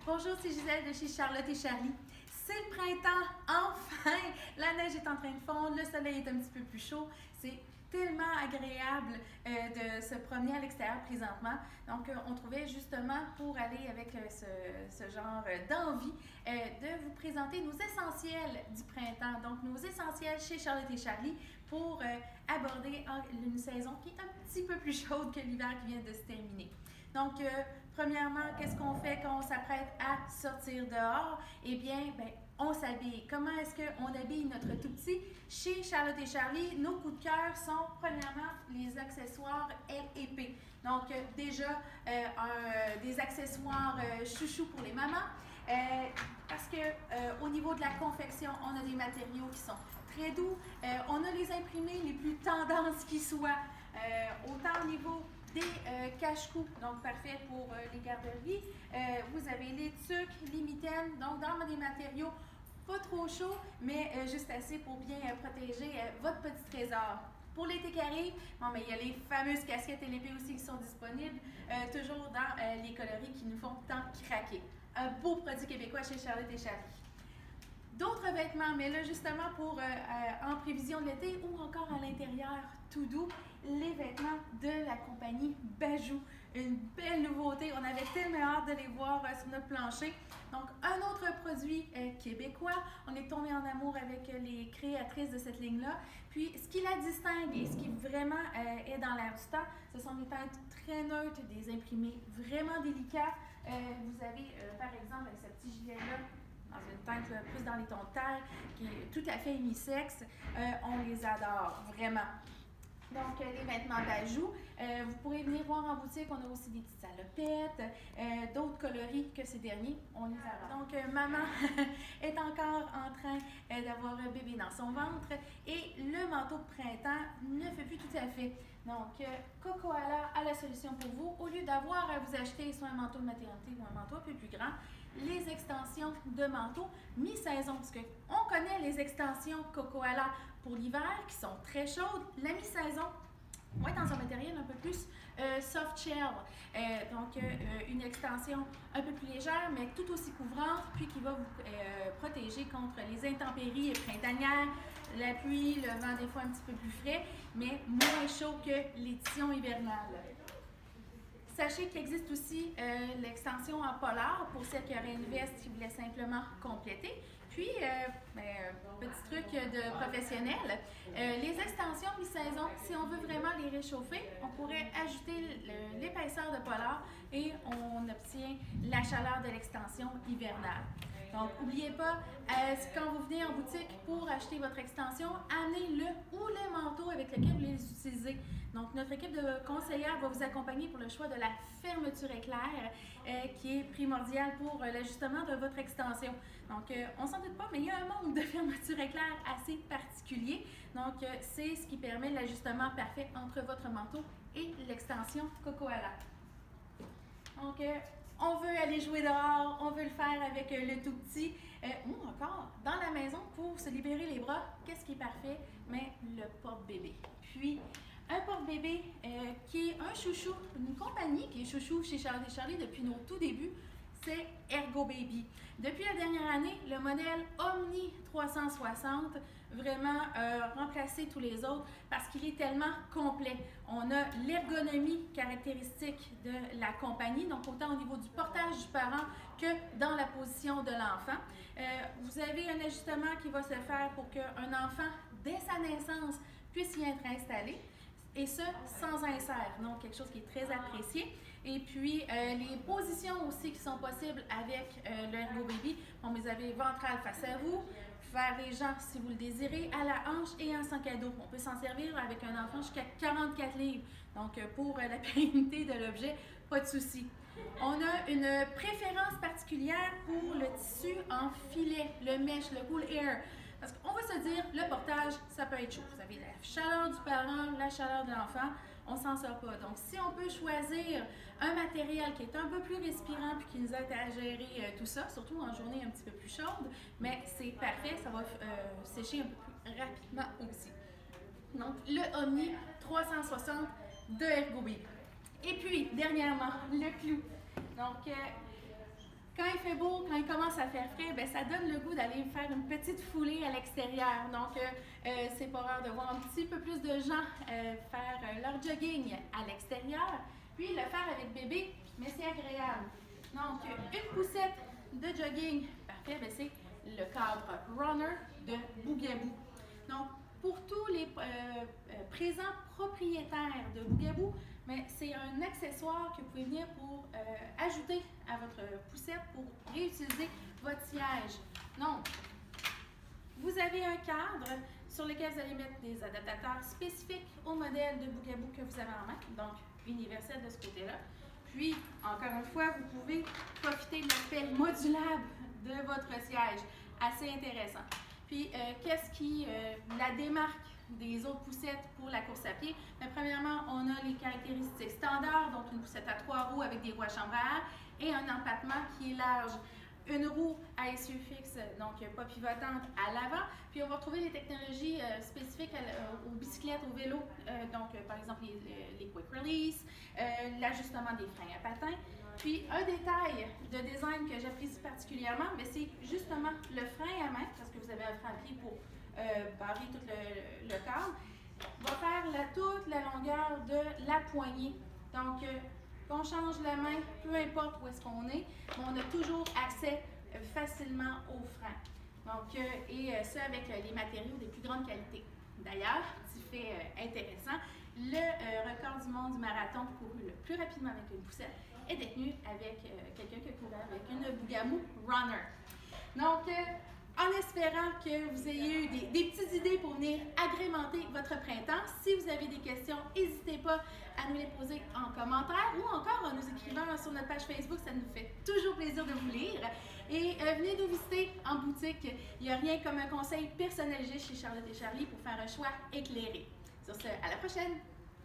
Bonjour, c'est Gisèle de chez Charlotte et Charlie. C'est le printemps, enfin! La neige est en train de fondre, le soleil est un petit peu plus chaud. C'est tellement agréable de se promener à l'extérieur présentement. Donc, on trouvait justement pour aller avec ce genre d'envie de vous présenter nos essentiels du printemps. Donc, nos essentiels chez Charlotte et Charlie pour aborder une saison qui est un petit peu plus chaude que l'hiver qui vient de se terminer. Donc, premièrement, qu'est-ce qu'on fait quand on s'apprête à sortir dehors? Eh bien, on s'habille. Comment est-ce qu'on habille notre tout petit? Chez Charlotte et Charlie, nos coups de cœur sont, premièrement, les accessoires L et P. Donc, déjà, des accessoires chouchou pour les mamans. Parce que au niveau de la confection, on a des matériaux qui sont très doux. On a les imprimés les plus tendances qui soient, autant au niveau des cache-cou, donc parfait pour les garderies. Vous avez les tuques, les mitaines, donc dans des matériaux pas trop chauds, mais juste assez pour bien protéger votre petit trésor. Pour l'été qui arrive, il y a les fameuses casquettes et l'épée aussi qui sont disponibles, toujours dans les coloris qui nous font tant craquer. Un beau produit québécois chez Charlotte et Charlie. D'autres vêtements, mais là justement pour en prévision de l'été ou encore à l'intérieur tout doux, les vêtements de la compagnie Bajou. Une belle nouveauté, on avait tellement hâte de les voir sur notre plancher. Donc un autre produit québécois, on est tombé en amour avec les créatrices de cette ligne-là. Puis ce qui la distingue et ce qui vraiment est dans l'air du temps, ce sont des teintes très neutres, des imprimés vraiment délicats. Vous avez par exemple avec ce petit gilet-là, dans une teinte plus dans les tons de terre, qui est tout à fait unisexe. On les adore, vraiment. Donc, les vêtements Bajou, vous pourrez venir voir en boutique, on a aussi des petites salopettes, d'autres coloris que ces derniers, on les adore. Donc, maman est encore en train d'avoir un bébé dans son ventre et le manteau de printemps ne fait plus tout à fait. Donc, Cocoala a la solution pour vous. Au lieu d'avoir à vous acheter soit un manteau de maternité ou un manteau un peu plus grand, les extensions de manteau mi-saison, parce qu'on connaît les extensions Cocoala pour l'hiver qui sont très chaudes. La mi-saison, on va être dans un matériel un peu plus soft shell, donc une extension un peu plus légère, mais tout aussi couvrante, puis qui va vous protéger contre les intempéries printanières, la pluie, le vent des fois un petit peu plus frais, mais moins chaud que l'édition hivernale. Sachez qu'il existe aussi l'extension en polar pour celles qui auraient une veste qui voulaient simplement compléter. Puis, petit truc de professionnel, les extensions mi-saison, si on veut vraiment les réchauffer, on pourrait ajouter l'épaisseur de polar et on obtient la chaleur de l'extension hivernale. Donc, n'oubliez pas, quand vous venez en boutique pour acheter votre extension, amenez le ou les manteaux avec lesquels vous les utilisez. Donc, notre équipe de conseillères va vous accompagner pour le choix de la fermeture éclair qui est primordiale pour l'ajustement de votre extension. Donc, on s'en doute pas, mais il y a un monde de fermeture éclair assez particulier. Donc, c'est ce qui permet l'ajustement parfait entre votre manteau et l'extension Cocoala. Donc, on veut aller jouer dehors, on veut le faire avec le tout petit, ou encore dans la maison pour se libérer les bras. Qu'est-ce qui est parfait? Mais le porte-bébé. Puis, un porte-bébé qui est un chouchou, une compagnie qui est chouchou chez Charlotte et Charlie depuis nos tout débuts, c'est Ergo Baby. Depuis la dernière année, le modèle Omni 360 vraiment remplacé tous les autres parce qu'il est tellement complet. On a l'ergonomie caractéristique de la compagnie, donc autant au niveau du portage du parent que dans la position de l'enfant. Vous avez un ajustement qui va se faire pour qu'un enfant, dès sa naissance, puisse y être installé. Et ce, sans insert, donc quelque chose qui est très apprécié. Et puis, les positions aussi qui sont possibles avec le Ergo Baby. Bon, vous avez ventral face à vous, vers les jambes si vous le désirez, à la hanche et en sac à dos. On peut s'en servir avec un enfant jusqu'à 44 livres. Donc, pour la pérennité de l'objet, pas de souci. On a une préférence particulière pour le tissu en filet, le mesh, le cool air. Parce qu'on va se dire, le portage, ça peut être chaud. Vous avez la chaleur du parent, la chaleur de l'enfant, on s'en sort pas. Donc, si on peut choisir un matériel qui est un peu plus respirant puis qui nous aide à gérer tout ça, surtout en journée un petit peu plus chaude, mais c'est parfait, ça va sécher un peu plus rapidement aussi. Donc, le Omni 360 de Ergo Baby. Et puis, dernièrement, le clou. Donc, quand il fait beau, quand il commence à faire frais, ben, ça donne le goût d'aller faire une petite foulée à l'extérieur. Donc, c'est pas rare de voir un petit peu plus de gens faire leur jogging à l'extérieur, puis le faire avec bébé, mais c'est agréable. Donc, une poussette de jogging, parfait, ben, c'est le cadre runner de Bougaboo. Donc, pour tous les présents propriétaires de Bougaboo, mais c'est un accessoire que vous pouvez venir pour ajouter à votre poussette pour réutiliser votre siège. Donc, vous avez un cadre sur lequel vous allez mettre des adaptateurs spécifiques au modèle de Bougaboo que vous avez en main, donc universel de ce côté-là. Puis, encore une fois, vous pouvez profiter de l'aspect modulable de votre siège, assez intéressant. Puis, qu'est-ce qui la démarque des autres poussettes pour la course à pied? Bien, premièrement, on a les caractéristiques standards, donc une poussette à 3 roues avec des roues à chambre à air et un empattement qui est large. Une roue à essieu fixe, donc pas pivotante, à l'avant. Puis on va retrouver les technologies spécifiques aux bicyclettes, aux vélos, donc par exemple les quick release, l'ajustement des freins à patins. Puis un détail de design que j'apprécie particulièrement, c'est justement le frein à main, parce que vous avez un frein à pied pour barrer tout le cadre, va faire toute la longueur de la poignée. Donc, qu'on change la main, peu importe où est-ce qu'on est, on a toujours accès facilement au frein. Donc, et ça avec les matériaux des plus grandes qualités. D'ailleurs, petit fait intéressant, le record du monde du marathon couru le plus rapidement avec une poussette est détenu avec quelqu'un qui a couru avec une Bougaboo Runner. Donc, en espérant que vous ayez eu des petites idées pour venir agrémenter votre printemps. Si vous avez des questions, n'hésitez pas à nous les poser en commentaire ou encore en nous écrivant sur notre page Facebook. Ça nous fait toujours plaisir de vous lire. Et venez nous visiter en boutique. Il n'y a rien comme un conseil personnalisé chez Charlotte et Charlie pour faire un choix éclairé. Sur ce, à la prochaine!